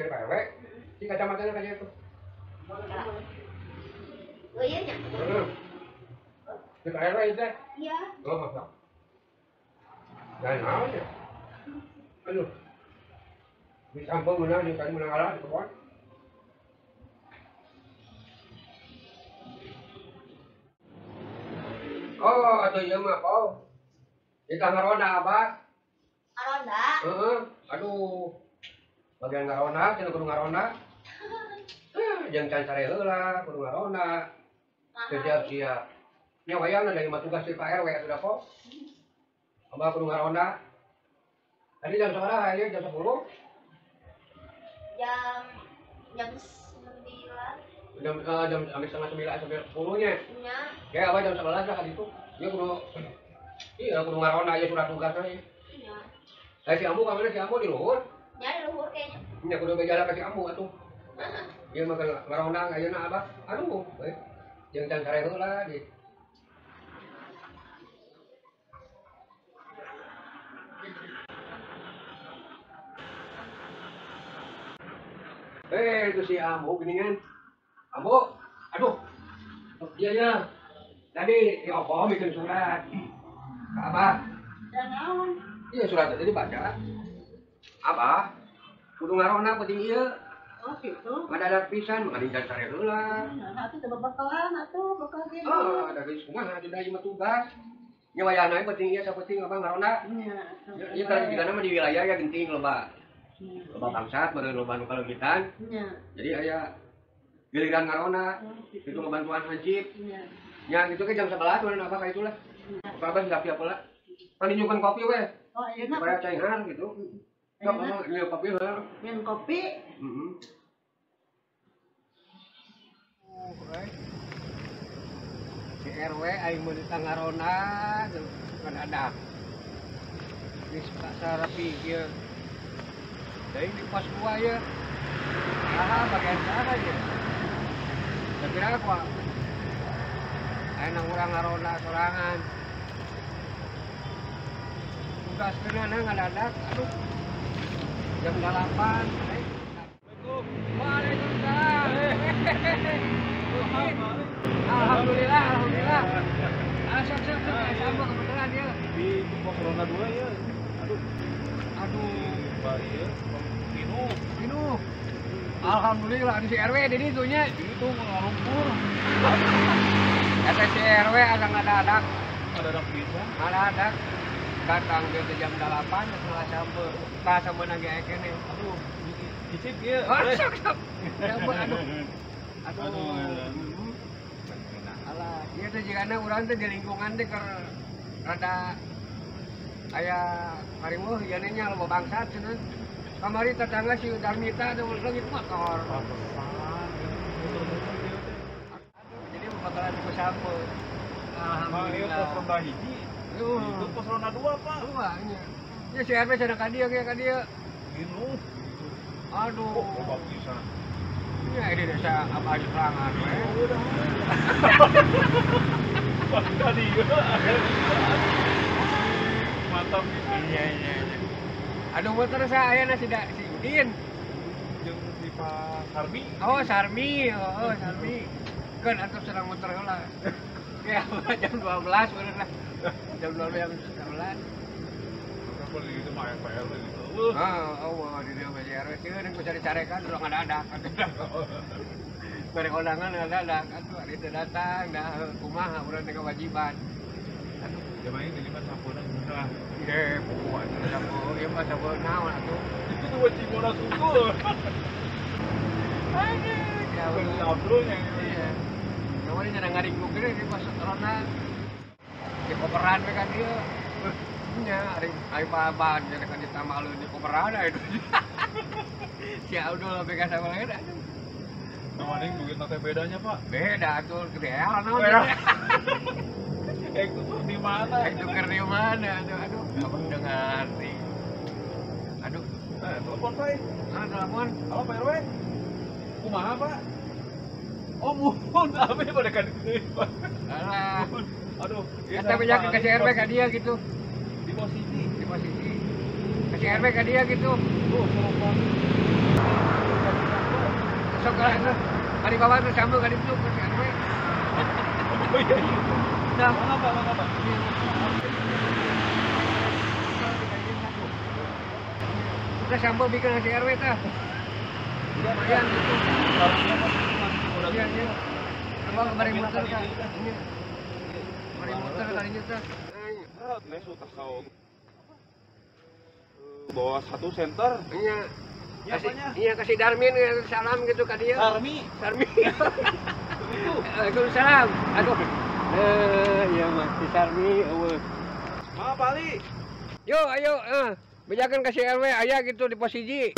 Pak RW. Di kacamatanya kayak itu. Oh iya nya. Di Pak RW itu. Iya. Oh, masak. Jangan naon ya. Aduh. Di samping mana di kali menang arah di bawah. Oh, atau iya mah kau. Di tangga roda apa? Aronda. Aduh. Bagian ngaronda, cenah kudu ngaronda. Jeung can sare heula, kudu ngaronda. Siap-siap. Nya wayangna dari mah tugas di Pak RW sudah kok. Abah kudu ngaronda. Tadi jam sabaraha ya? Jam 10? Jam 9. Jam habis setengah 9 sampai 10-nya. Nya. Ya abah jam 11 lah di situ. Dia kudu ngaronda aja surat tugasnya. Nya. Si Ambu ka mana? Si Ambu di luhur. Nya di luhur kayaknya. Nya kudu bejala ka si Ambu atuh. Ieu mah ngaronda ayeuna abah. Aduh, jeung can sare heula di. Itu si Ambu geningan. Ambu, aduh. Iya ya. Tadi si Opo bikin surat. Ke Abah. Dan naon? Iya surat tadi dibaca. Abah, kudu ngaronda penting ieu. Oh gitu. Ngadadak pisan, mangadi can sare heula. Nah, atuh teu bakalan atuh bakal gitu. Da geus kumaha atuh da ieu mah tugas. Nya wayahna penting ieu sapenting Abah ngaronda. Nya. Ieu kalau digana mah di wilayah ya genting loba. Loba bangsat, meureun loba nu kaleugitan. Nya. Jadi aya giliran ngaronda, itu ngebantuan hansip. Nya. Ya gitu ke jam 11 mana apa kayak itulah. Apa siap-siap pula. Paninjukan kopi weh. Oh, iya nak. Supaya cairan gitu. Sok mah nyeun kopi heuh. Minum kopi. Heeh. Si RW aing mun ditangarona kan ada. Geus kasarapi ieu. Deui di pos 2 ya. Bagian sana aja. Tapi apa? Ayo urang ngaronda sorangan. Tugas kena ngadadak, aduh. Jam 8. Waalaikumsalam. Alhamdulillah. Sok sama kebetulan ya. Di pos ronda 2 ya. Aduh. Baik ya. Inu. Alhamdulillah di RW di ditu nya. Itu ngarumpur. Kata si RW ada ngadadak. Ada bisa. Ngadadak. Datang ke jam 8 setelah sampai. Ka sama nage ekene. Aduh. Cicip ya. Sok. Aduh. Alah, ieu teh jigana urang teh di lingkungan teh keur rada aya hariweuh ieu nya loba bangsat cenah. Kamari tetangga si Darmita teh leungit motor. Jadi bakalan ku sampe. Alhamdulillah. Pos ronda hiji. Itu pos ronda 2, Pak. 2 nya. Ya si RW sana ka dieu ge ka dieu. Ginu. Aduh. Coba bisa. Ya ini desa apa aja serangan we. Tadi mantap gitu. Iya. Aduh motor saya aya si Udin. Jeung si Pak Sarmi. Oh, Sarmi. Kan atuh serang motor heula. Ya jam 12 bener lah. Jam 12 jam 11. Apa gitu mah FPL gitu. Di dia masih RW sih dan ku cari-carikan udah ngadadak. Bareng undangan ngadadak. Atuh ari teu datang dah kumaha urang teh kewajiban. Aduh, Ya main di lima sampuna susah. ye buat sapu, ieu mah sapu naon atuh. Itu dua cimona sungguh. Aduh, jauh. Abdulnya. Iya. Kemarin nyana ngaringkuk gini di pos corona. Di koperan we kan ieu. Nya ari paban nya kan ditamalu di koperan itu. Si Abdul bega sama lain aduh. Namanya duit nanti bedanya, Pak. Beda tuh gedean naon. Itu tuh di mana? Itu keur di mana tuh aduh. Abang udah ngerti. Aduh. Telepon, Pak. Telepon. Halo, Pak RW. Kumaha, Pak? Oh, muhun. Apa ya pada kan itu, Pak? Alah. Aduh. Kita punya ke CRW ke dia gitu. Di posisi. Di posisi. Ke CRW ke dia gitu. Tuh, telepon. sok ka. Kali bawah teh sambel ka ditu ka si RW. Oh iya. Nah, mangga Pak. Kita sambel bikin si RW tah. Lumayan gitu. Iya, iya. Coba kemarin muter kan. Kemarin muter kalinya tah. Nesu tasau bawa 1 center. Iya. Iya, apanya? Iya kasih Darmin salam gitu ke dia. Sarmi. Waalaikumsalam. Aduh. Iya Mas, si Sarmi eueuh. Maaf Ali. Yo, ayo, bejakan kasih RW aya gitu di pos hiji.